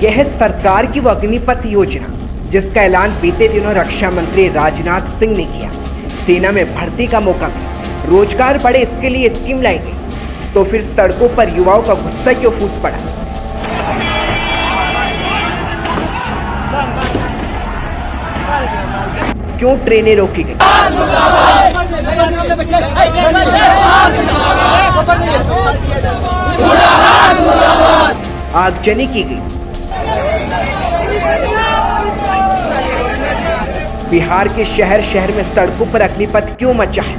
यह है सरकार की वो अग्निपथ योजना जिसका ऐलान बीते दिनों रक्षा मंत्री राजनाथ सिंह ने किया। सेना में भर्ती का मौका मिला, रोजगार बढ़े, इसके लिए स्कीम लाई गई। तो फिर सड़कों पर युवाओं का गुस्सा क्यों फूट पड़ा? क्यों ट्रेनें रोकी गई? आगजनी की गई। बिहार के शहर शहर में सड़कों पर अग्निपथ क्यों मचा है,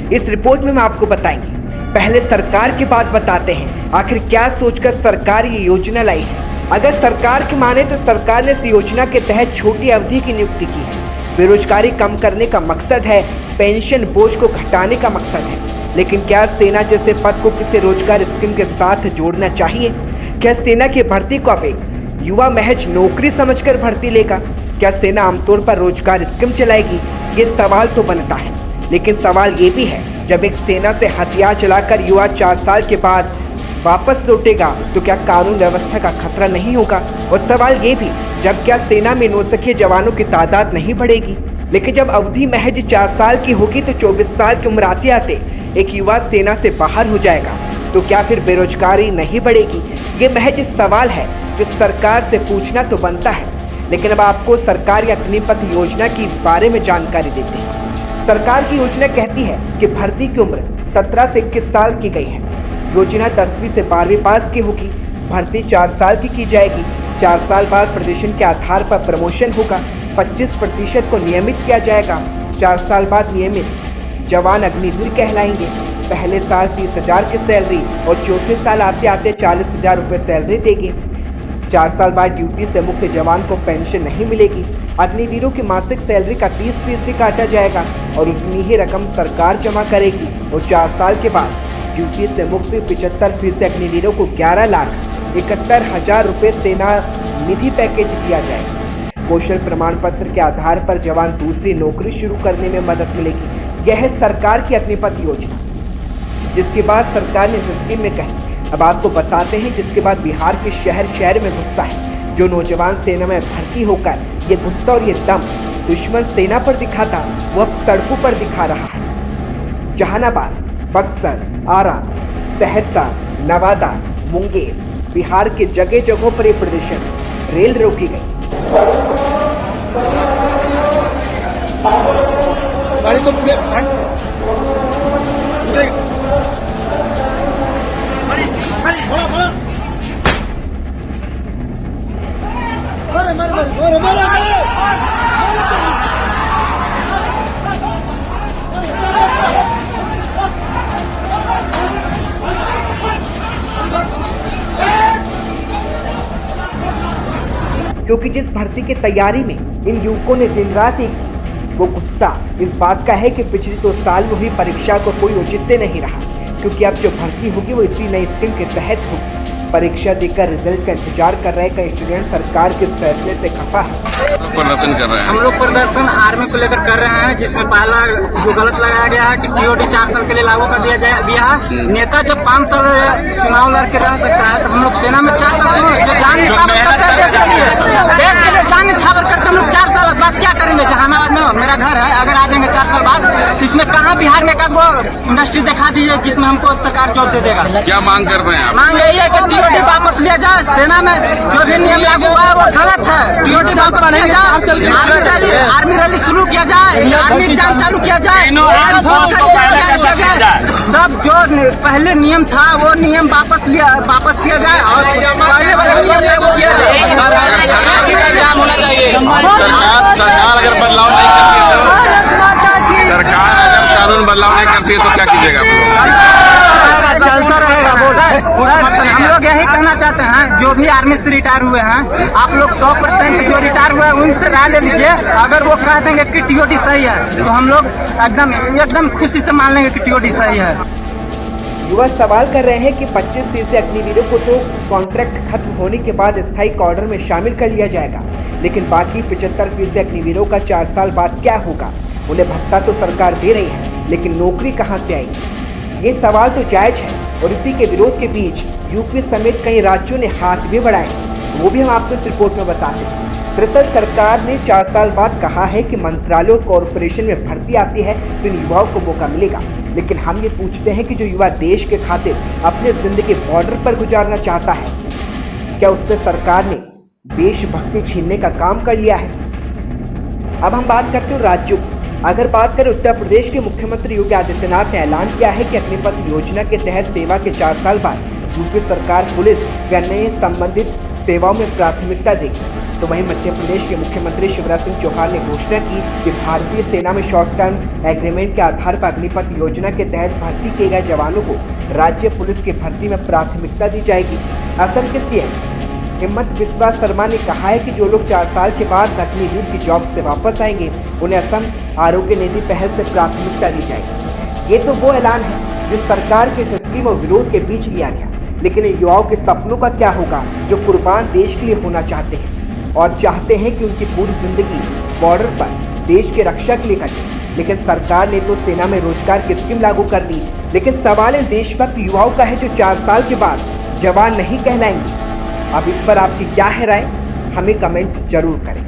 इस रिपोर्ट में हम आपको बताएंगे। पहले सरकार की बात बताते हैं, आखिर क्या सोचकर सरकार ये योजना लाई है। अगर सरकार की माने तो सरकार ने इस योजना के तहत छोटी अवधि की नियुक्ति की है। बेरोजगारी कम करने का मकसद है, पेंशन बोझ को घटाने का मकसद है। लेकिन क्या सेना जैसे पद को किसी रोजगार स्कीम के साथ जोड़ना चाहिए? क्या सेना की भर्ती को अब एक युवा महज नौकरी समझकर भर्ती लेगा? क्या सेना आमतौर पर रोजगार स्कीम चलाएगी? ये सवाल तो बनता है। लेकिन सवाल ये भी है, जब एक सेना से हथियार चलाकर युवा 4 साल के बाद वापस लौटेगा तो क्या कानून व्यवस्था का खतरा नहीं होगा? और सवाल ये भी, जब क्या सेना में नौसिखिए जवानों की तादाद नहीं बढ़ेगी? लेकिन जब अवधि महज 4 साल की होगी तो 24 साल की उम्र आते आते एक युवा सेना से बाहर हो जाएगा, तो क्या फिर बेरोजगारी नहीं बढ़ेगी? ये महज सवाल है जो सरकार से पूछना तो बनता है। लेकिन अब आपको सरकार की अग्निपथ योजना के बारे में जानकारी देते हैं। सरकार की योजना कहती है कि भर्ती की उम्र 17 से 21 साल की गई है। योजना 10वीं से 12वीं पास की होगी। भर्ती 4 साल की जाएगी। 4 साल बाद प्रदर्शन के आधार पर प्रमोशन होगा। 25% को नियमित किया जाएगा। 4 साल बाद नियमित जवान अग्निवीर कहलाएंगे। पहले साल 30,000 की सैलरी और चौथे साल आते आते 40,000 रुपये सैलरी देंगे। 4 साल बाद ड्यूटी से मुक्त जवान को पेंशन नहीं मिलेगी। अग्निवीरों की मासिक सैलरी का 30% काटा जाएगा और उतनी ही रकम सरकार जमा करेगी। और 4 साल के बाद ड्यूटी से मुक्त 75% अग्निवीरों को 11,71,000 रुपये सेना निधि पैकेज दिया जाएगा। कौशल प्रमाण पत्र के आधार पर जवान दूसरी नौकरी शुरू करने में मदद मिलेगी। यह है सरकार की अग्निपथ योजना, जिसके बाद सरकार ने इस स्कीम में कही। अब आपको बताते हैं जिसके बाद बिहार के शहर शहर में गुस्सा है। जो नौजवान सेना में भर्ती होकर ये गुस्सा और ये दम दुश्मन सेना पर दिखा था, वो अब सड़कों पर दिखा रहा है। जहानाबाद, बक्सर, आरा, सहरसा, नवादा, मुंगेर, बिहार के जगह जगहों पर ये प्रदर्शन, रेल रोकी गई। क्योंकि जिस भर्ती की तैयारी में इन युवकों ने दिन रात एक की, वो गुस्सा इस बात का है कि पिछले 2 साल में हुई परीक्षा को कोई औचित्य नहीं रहा। क्योंकि अब जो भर्ती होगी वो इसी नई स्कीम के तहत होगी। परीक्षा देकर रिजल्ट का इंतजार कर रहे कई स्टूडेंट सरकार के इस फैसले से खफा है। प्रदर्शन कर रहे हैं। हम लोग प्रदर्शन आर्मी को लेकर कर रहे हैं, जिसमें पहला जो गलत लगाया गया है कि टीओडी 4 साल के लिए लागू कर दिया है। नेता जब 5 साल चुनाव लड़ के रह सकता है तो हम लोग सेना में 4 साल क्यों? जो जान निछावर करते हैं देश के लिए जान निछावर करते हम लोग 4 साल बाद क्या करेंगे? जहानाबाद में मेरा घर है, अगर आ जाएंगे 4 साल बाद तो इसमें कहाँ बिहार में वो इंडस्ट्री दिखा दीजिए जिसमें हमको सरकार जॉब दे देगा। क्या मांग कर रहे हैं आप? मांग यही है कि टीओडी वापस लिया जाए। सेना में जो भी नियम लागू हुआ है वो गलत है। टीओडी वापस लिया जाए। आर्मी रैली शुरू किया जाए। आर्मी एग्जाम चालू किया जाए। सब जो पहले नियम था वो नियम वापस किया जाए और पहले वाला नियम लागू किया जाए। सरकार अगर बदलाव नहीं करती है, सरकार अगर कानून बदलाव नहीं करती है तो क्या कीजिएगा? चलता रहेगा। हम लोग यही कहना चाहते हैं, जो भी आर्मी से रिटायर हुए हैं, आप लोग 100% जो रिटायर हुए हैं उनसे राय ले लीजिए। अगर वो कह देंगे कि टीओडी सही है तो हम लोग एकदम खुशी से मान लेंगे कि टीओडी सही है। युवा सवाल कर रहे हैं कि 25% अग्निवीरों को तो कॉन्ट्रैक्ट खत्म होने के बाद स्थायी ऑर्डर में शामिल कर लिया जाएगा, लेकिन बाकी 75% अग्निवीरों का 4 साल बाद क्या होगा? उन्हें भत्ता तो सरकार दे रही है, लेकिन नौकरी कहां से आएगी? ये सवाल तो जायज है और इसी के विरोध के बीच यूपी समेत कई राज्यों ने हाथ भी बढ़ाए। वो भी हम आपको इस रिपोर्ट में बताते हैं। दरअसल सरकार ने 4 साल बाद कहा है कि मंत्रालय और कॉरपोरेशन में भर्ती आती है तो इन युवाओं को मौका मिलेगा, लेकिन हम ये पूछते हैं कि जो युवा देश के खातिर अपने जिंदगी बॉर्डर पर गुजारना चाहता है, क्या उससे सरकार ने देशभक्ति छीनने का काम कर लिया है? अब हम बात करते हैं राज्यों की। अगर बात करें उत्तर प्रदेश के मुख्यमंत्री योगी आदित्यनाथ ने ऐलान किया है कि अग्निपथ योजना के तहत सेवा के 4 साल बाद यूपी सरकार पुलिस व अन्य संबंधित सेवाओं में प्राथमिकता देगी। तो वहीं मध्य प्रदेश के मुख्यमंत्री शिवराज सिंह चौहान ने घोषणा की कि भारतीय सेना में शॉर्ट टर्म एग्रीमेंट के आधार पर अग्निपथ योजना के तहत भर्ती किए गए जवानों को राज्य पुलिस की भर्ती में प्राथमिकता दी जाएगी। असम के सीएम हिमंत बिस्वा शर्मा ने कहा है कि जो लोग 4 साल के बाद अग्निवीर की जॉब से वापस आएंगे उन्हें असम आरोग्य निधि पहल से प्राथमिकता दी जाएगी। ये तो वो ऐलान है जो सरकार के इस स्कीम और विरोध के बीच लिया गया, लेकिन इन युवाओं के सपनों का क्या होगा जो कुर्बान देश के लिए होना चाहते हैं और चाहते हैं कि उनकी पूरी जिंदगी बॉर्डर पर देश की रक्षा के लिए कटे। लेकिन सरकार ने तो सेना में रोजगार की स्कीम लागू कर दी, लेकिन सवाल इन देशभक्त युवाओं का है जो 4 साल के बाद जवान नहीं कहलाएंगे। अब इस पर आपकी क्या है राय, हमें कमेंट जरूर करें।